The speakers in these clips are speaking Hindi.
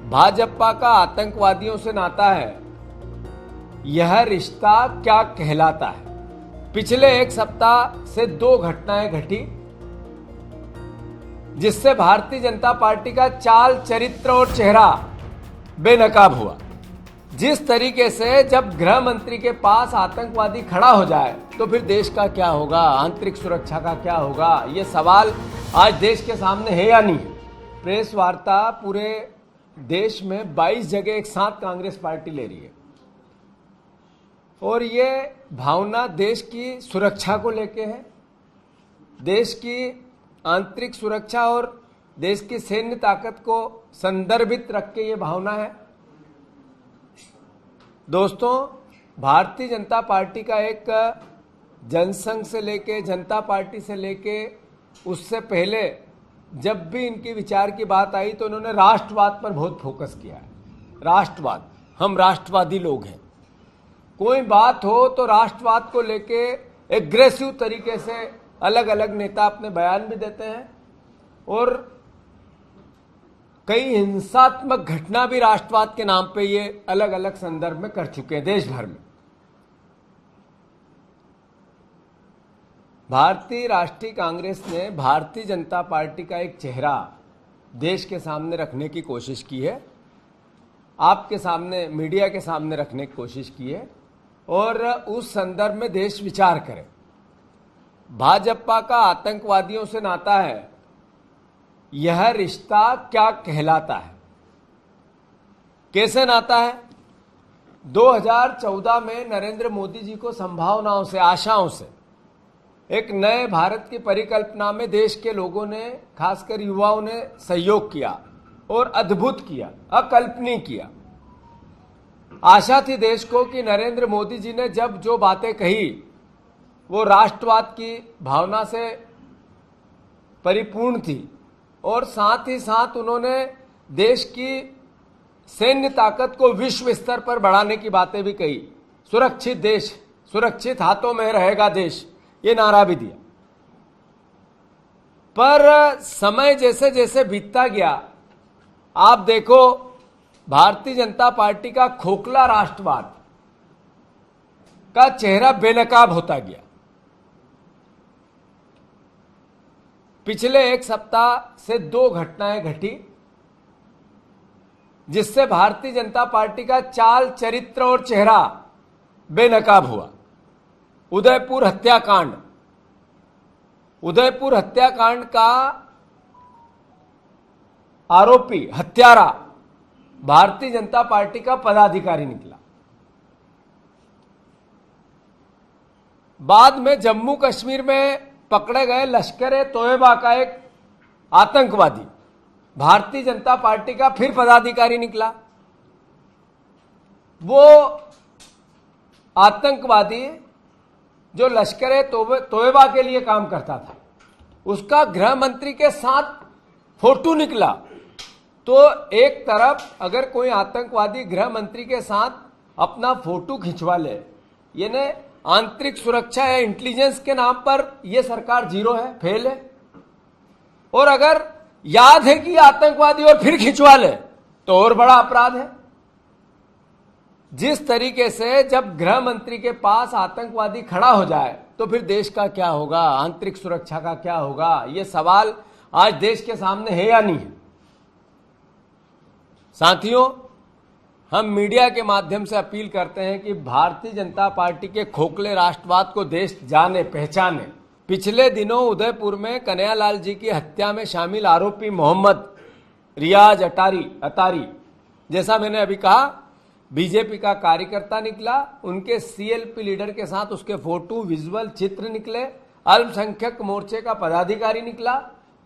भाजपा का आतंकवादियों से नाता है, यह रिश्ता क्या कहलाता है। पिछले एक सप्ताह से दो घटनाएं घटी जिससे भारतीय जनता पार्टी का चाल, चरित्र और चेहरा बेनकाब हुआ। जिस तरीके से जब गृह मंत्री के पास आतंकवादी खड़ा हो जाए तो फिर देश का क्या होगा, आंतरिक सुरक्षा का क्या होगा, ये सवाल आज देश के सामने है या नहीं है। प्रेस वार्ता पूरे देश में 22 जगह एक साथ कांग्रेस पार्टी ले रही है और ये भावना देश की सुरक्षा को लेके है, देश की आंतरिक सुरक्षा और देश की सैन्य ताकत को संदर्भित रख के ये भावना है। दोस्तों, भारतीय जनता पार्टी का एक जनसंघ से लेके, जनता पार्टी से लेके, उससे पहले जब भी इनकी विचार की बात आई तो उन्होंने राष्ट्रवाद पर बहुत फोकस किया है। राष्ट्रवाद, हम राष्ट्रवादी लोग हैं। कोई बात हो तो राष्ट्रवाद को लेके एग्रेसिव तरीके से अलग अलग नेता अपने बयान भी देते हैं और कई हिंसात्मक घटना भी राष्ट्रवाद के नाम पे ये अलग अलग संदर्भ में कर चुके हैं देश भर में। भारतीय राष्ट्रीय कांग्रेस ने भारतीय जनता पार्टी का एक चेहरा देश के सामने रखने की कोशिश की है, आपके सामने, मीडिया के सामने रखने की कोशिश की है और उस संदर्भ में देश विचार करे। भाजपा का आतंकवादियों से नाता है, यह रिश्ता क्या कहलाता है, कैसे नाता है। 2014 में नरेंद्र मोदी जी को संभावनाओं से, आशाओं से, एक नए भारत की परिकल्पना में देश के लोगों ने, खासकर युवाओं ने सहयोग किया और अद्भुत किया, अकल्पनीय किया। आशा थी देश को कि नरेंद्र मोदी जी ने जब जो बातें कही वो राष्ट्रवाद की भावना से परिपूर्ण थी और साथ ही साथ उन्होंने देश की सैन्य ताकत को विश्व स्तर पर बढ़ाने की बातें भी कही। सुरक्षित देश, सुरक्षित हाथों में रहेगा देश, ये नारा भी दिया। पर समय जैसे जैसे बीतता गया, आप देखो भारतीय जनता पार्टी का खोखला राष्ट्रवाद का चेहरा बेनकाब होता गया। पिछले एक सप्ताह से दो घटनाएं घटी जिससे भारतीय जनता पार्टी का चाल, चरित्र और चेहरा बेनकाब हुआ। उदयपुर हत्याकांड, उदयपुर हत्याकांड का आरोपी, हत्यारा भारतीय जनता पार्टी का पदाधिकारी निकला। बाद में जम्मू कश्मीर में पकड़े गए लश्कर-ए-तोयबा का एक आतंकवादी भारतीय जनता पार्टी का फिर पदाधिकारी निकला। वो आतंकवादी जो लश्कर-ए-तोयबा के लिए काम करता था, उसका गृह मंत्री के साथ फोटो निकला। तो एक तरफ अगर कोई आतंकवादी गृह मंत्री के साथ अपना फोटो खिंचवा ले, यानी आंतरिक सुरक्षा या इंटेलिजेंस के नाम पर यह सरकार जीरो है, फेल है। और अगर याद है कि आतंकवादी और फिर खिंचवा ले तो और बड़ा अपराध है। जिस तरीके से जब गृह मंत्री के पास आतंकवादी खड़ा हो जाए तो फिर देश का क्या होगा, आंतरिक सुरक्षा का क्या होगा, यह सवाल आज देश के सामने है या नहीं है। साथियों, हम मीडिया के माध्यम से अपील करते हैं कि भारतीय जनता पार्टी के खोखले राष्ट्रवाद को देश जाने, पहचाने। पिछले दिनों उदयपुर में कन्हैयालाल जी की हत्या में शामिल आरोपी मोहम्मद रियाज अतारी, जैसा मैंने अभी कहा, बीजेपी का कार्यकर्ता निकला। उनके सीएलपी लीडर के साथ उसके फोटो, विजुअल चित्र निकले। अल्पसंख्यक मोर्चे का पदाधिकारी निकला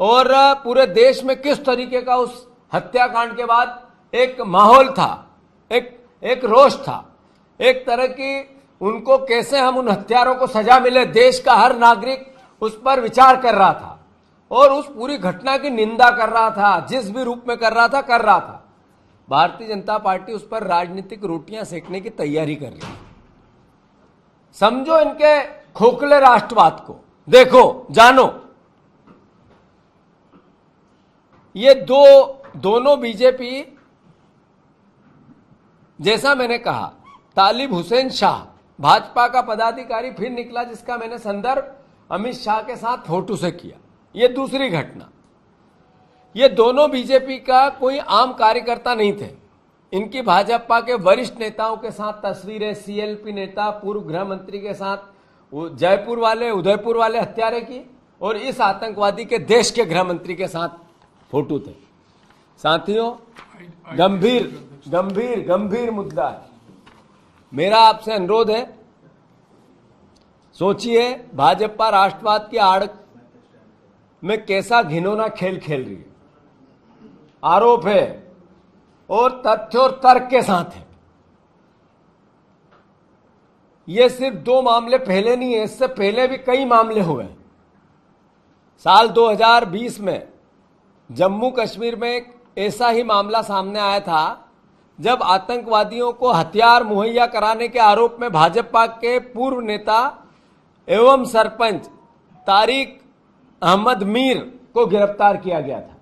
और पूरे देश में किस तरीके का उस हत्याकांड के बाद एक माहौल था, एक रोष था, एक तरह की उनको कैसे हम उन हत्यारों को सजा मिले, देश का हर नागरिक उस पर विचार कर रहा था और उस पूरी घटना की निंदा कर रहा था, जिस भी रूप में कर रहा था। भारतीय जनता पार्टी उस पर राजनीतिक रोटियां सेकने की तैयारी कर रही है। समझो इनके खोखले राष्ट्रवाद को, देखो, जानो। ये दोनों बीजेपी जैसा मैंने कहा, तालिब हुसैन शाह भाजपा का पदाधिकारी फिर निकला, जिसका मैंने संदर्भ अमित शाह के साथ फोटो से किया। ये दूसरी घटना। ये दोनों बीजेपी का कोई आम कार्यकर्ता नहीं थे। इनकी भाजपा के वरिष्ठ नेताओं के साथ तस्वीरें, सीएलपी नेता पूर्व गृह मंत्री के साथ जयपुर वाले, उदयपुर वाले हत्यारे की, और इस आतंकवादी के देश के गृह मंत्री के साथ फोटो थे। साथियों, गंभीर मुद्दा है। मेरा आपसे अनुरोध है, सोचिए भाजपा राष्ट्रवाद की आड़ में कैसा घिनौना खेल खेल रही है। आरोप है और तथ्य और तर्क के साथ है। ये सिर्फ 2 मामले पहले नहीं है, इससे पहले भी कई मामले हुए। साल 2020 में जम्मू कश्मीर में एक ऐसा ही मामला सामने आया था, जब आतंकवादियों को हथियार मुहैया कराने के आरोप में भाजपा के पूर्व नेता एवं सरपंच तारिक अहमद मीर को गिरफ्तार किया गया था।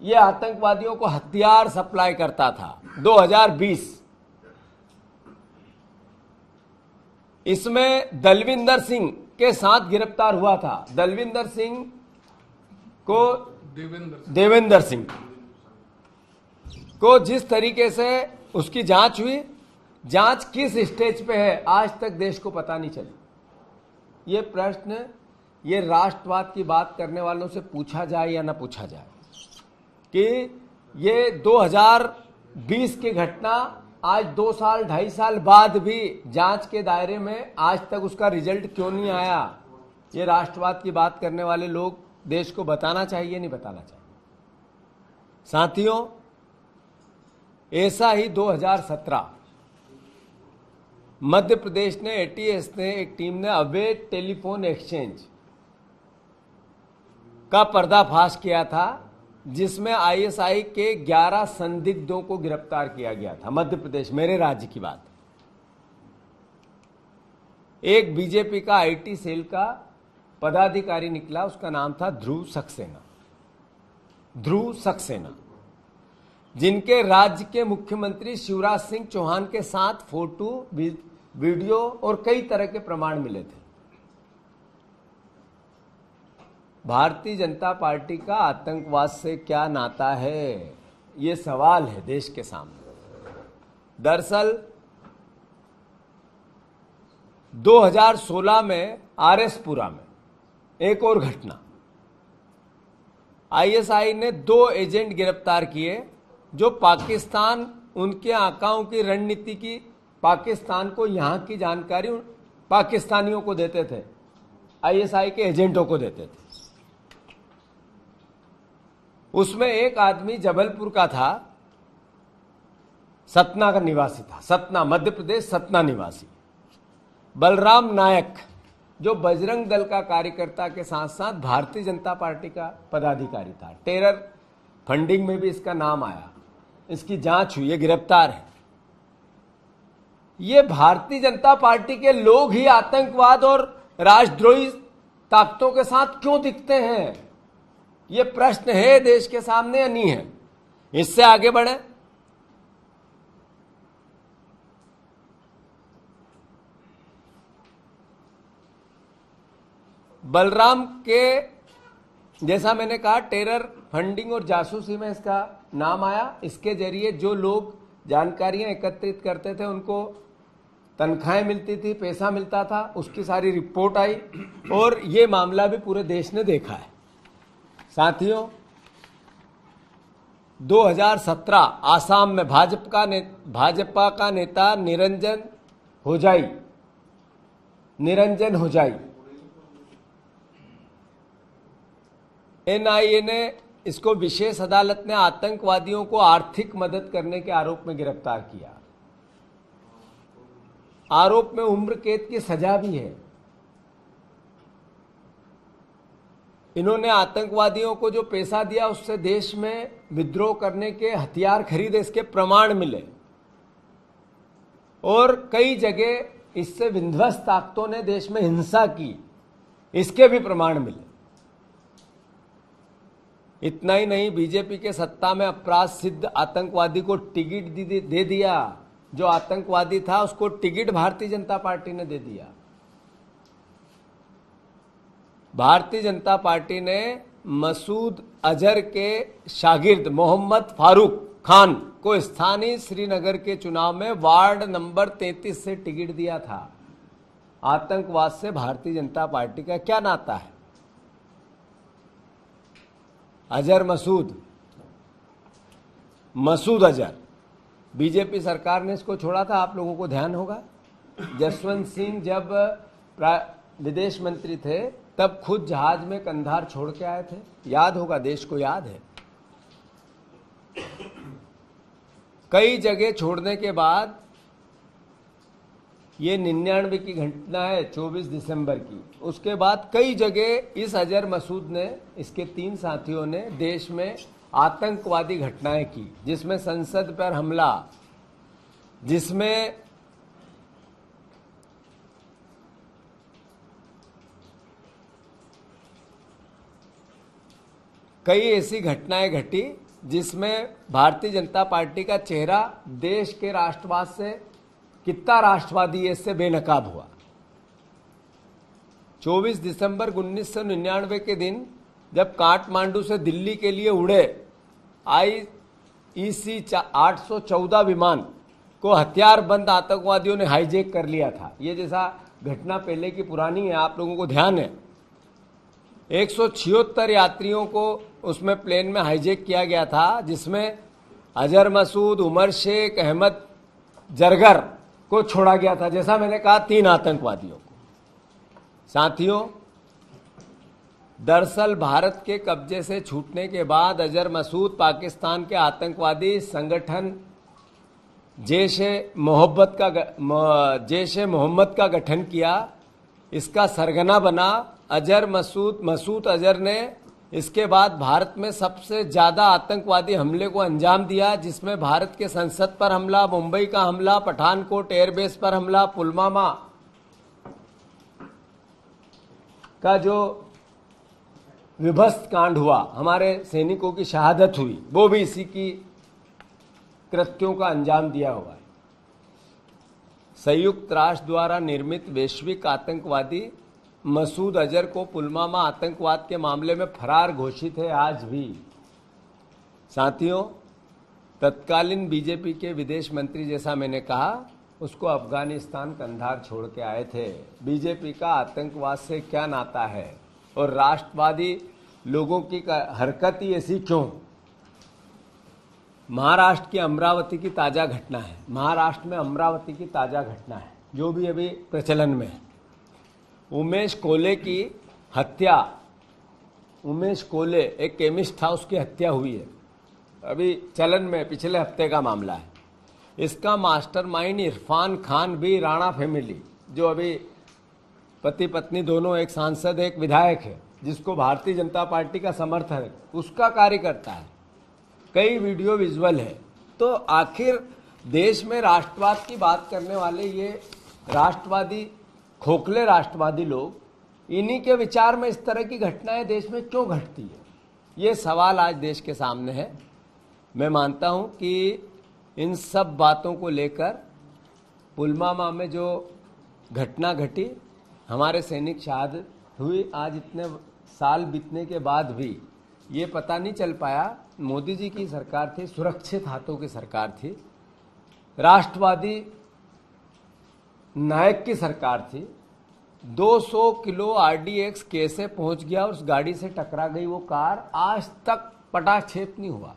यह आतंकवादियों को हथियार सप्लाई करता था। 2020 इसमें दलविंदर सिंह के साथ गिरफ्तार हुआ था। दलविंदर सिंह को देवेंद्र सिंह को जिस तरीके से उसकी जांच हुई, जांच किस स्टेज पे है आज तक देश को पता नहीं चली। ये प्रश्न ये राष्ट्रवाद की बात करने वालों से पूछा जाए या ना पूछा जाए कि ये 2020 की घटना आज 2 साल 2.5 साल बाद भी जांच के दायरे में आज तक उसका रिजल्ट क्यों नहीं आया। ये राष्ट्रवाद की बात करने वाले लोग देश को बताना चाहिए, नहीं बताना चाहिए। साथियों, ऐसा ही 2017 मध्य प्रदेश ने एटीएस ने एक टीम ने अवैध टेलीफोन एक्सचेंज का पर्दाफाश किया था, जिसमें आईएसआई के 11 संदिग्धों को गिरफ्तार किया गया था। मध्य प्रदेश, मेरे राज्य की बात। एक बीजेपी का आईटी सेल का पदाधिकारी निकला, उसका नाम था ध्रुव सक्सेना, जिनके राज्य के मुख्यमंत्री शिवराज सिंह चौहान के साथ फोटो, वीडियो और कई तरह के प्रमाण मिले थे। भारतीय जनता पार्टी का आतंकवाद से क्या नाता है, ये सवाल है देश के सामने। दरअसल 2016 में आरएसपुरा में एक और घटना, आईएसआई ने 2 एजेंट गिरफ्तार किए जो पाकिस्तान, उनके आकाओं की रणनीति की, पाकिस्तान को यहां की जानकारी पाकिस्तानियों को देते थे, आईएसआई के एजेंटों को देते थे। उसमें एक आदमी जबलपुर का था, सतना का निवासी था, सतना मध्य प्रदेश, सतना निवासी बलराम नायक, जो बजरंग दल का कार्यकर्ता के साथ साथ भारतीय जनता पार्टी का पदाधिकारी था। टेरर फंडिंग में भी इसका नाम आया, इसकी जांच हुई, ये गिरफ्तार है। ये भारतीय जनता पार्टी के लोग ही आतंकवाद और राष्ट्रद्रोही ताकतों के साथ क्यों दिखते हैं, ये प्रश्न है देश के सामने या नहीं है। इससे आगे बढ़े। बलराम के, जैसा मैंने कहा, टेरर फंडिंग और जासूसी में इसका नाम आया। इसके जरिए जो लोग जानकारियां एकत्रित करते थे, उनको तनख्वाहें मिलती थी, पैसा मिलता था, उसकी सारी रिपोर्ट आई और ये मामला भी पूरे देश ने देखा है। साथियों, 2017 आसाम में भाजपा का नेता निरंजन होजाई, एनआईए ने इसको, विशेष अदालत ने आतंकवादियों को आर्थिक मदद करने के आरोप में गिरफ्तार किया। आरोप में उम्र कैद की सजा भी है। इन्होंने आतंकवादियों को जो पैसा दिया, उससे देश में विद्रोह करने के हथियार खरीदे, इसके प्रमाण मिले। और कई जगह इससे विध्वंसक ताकतों ने देश में हिंसा की, इसके भी प्रमाण मिले। इतना ही नहीं, बीजेपी के सत्ता में अपराध सिद्ध आतंकवादी को टिकट दे दिया, जो आतंकवादी था उसको टिकट भारतीय जनता पार्टी ने दे दिया। भारतीय जनता पार्टी ने मसूद अजहर के शागिर्द मोहम्मद फारूक खान को स्थानीय श्रीनगर के चुनाव में वार्ड नंबर 33 से टिकट दिया था। आतंकवाद से भारतीय जनता पार्टी का क्या नाता है? अजहर मसूद अजहर, बीजेपी सरकार ने इसको छोड़ा था, आप लोगों को ध्यान होगा। जसवंत सिंह जब विदेश मंत्री थे तब खुद जहाज में कंधार छोड़ के आए थे, याद होगा, देश को याद है। कई जगह छोड़ने के बाद ये 99 की घटना है 24 दिसंबर की, उसके बाद कई जगह इस अजहर मसूद ने, इसके 3 साथियों ने देश में आतंकवादी घटनाएं की, जिसमें संसद पर हमला, जिसमें कई ऐसी घटनाएं घटी जिसमें भारतीय जनता पार्टी का चेहरा देश के राष्ट्रवाद से, कितना राष्ट्रवादी है, इससे बेनकाब हुआ। 24 दिसंबर 1999 के दिन जब काठमांडू से दिल्ली के लिए उड़े IEC 814 विमान को हथियारबंद आतंकवादियों ने हाईजैक कर लिया था। ये जैसा घटना पहले की पुरानी है, आप लोगों को ध्यान है। 176 यात्रियों को उसमें प्लेन में हाईजैक किया गया था, जिसमें अजहर मसूद, उमर शेख, अहमद जरगर को छोड़ा गया था। जैसा मैंने कहा, 3 आतंकवादियों को। साथियों, दरअसल भारत के कब्जे से छूटने के बाद अजहर मसूद पाकिस्तान के आतंकवादी संगठन जैश-ए मोहम्मद का गठन किया, इसका सरगना बना। अजहर मसूद अजहर ने इसके बाद भारत में सबसे ज्यादा आतंकवादी हमले को अंजाम दिया, जिसमें भारत के संसद पर हमला, मुंबई का हमला, पठानकोट एयरबेस पर हमला, पुलवामा का जो विध्वंस कांड हुआ, हमारे सैनिकों की शहादत हुई, वो भी इसी की कृत्यों का अंजाम दिया हुआ है। संयुक्त राष्ट्र द्वारा निर्मित वैश्विक आतंकवादी मसूद अजहर को पुलवामा आतंकवाद के मामले में फरार घोषित है आज भी। साथियों, तत्कालीन बीजेपी के विदेश मंत्री, जैसा मैंने कहा, उसको अफगानिस्तान कंधार छोड़ के आए थे। बीजेपी का आतंकवाद से क्या नाता है और राष्ट्रवादी लोगों की हरकत ही ऐसी क्यों? महाराष्ट्र की अमरावती की ताजा घटना है। महाराष्ट्र में अमरावती की ताजा घटना है जो भी अभी प्रचलन में है। उमेश कोले की हत्या, उमेश कोले एक केमिस्ट था, उसकी हत्या हुई है, अभी चलन में, पिछले हफ्ते का मामला है। इसका मास्टरमाइंड इरफान खान भी राणा फैमिली, जो अभी पति पत्नी दोनों, एक सांसद एक विधायक है, जिसको भारतीय जनता पार्टी का समर्थन है, उसका कार्यकर्ता है। कई वीडियो विजुअल है। तो आखिर देश में राष्ट्रवाद की बात करने वाले ये राष्ट्रवादी, खोखले राष्ट्रवादी लोग, इन्हीं के विचार में इस तरह की घटनाएं देश में क्यों घटती है, ये सवाल आज देश के सामने है। मैं मानता हूं कि इन सब बातों को लेकर पुलवामा में जो घटना घटी, हमारे सैनिक शहादत हुई, आज इतने साल बीतने के बाद भी ये पता नहीं चल पाया। मोदी जी की सरकार थी, सुरक्षित हाथों की सरकार थी, राष्ट्रवादी नायक की सरकार थी। 200 किलो RDX कैसे पहुंच गया, उस गाड़ी से टकरा गई वो कार, आज तक पटाक्षेप नहीं हुआ।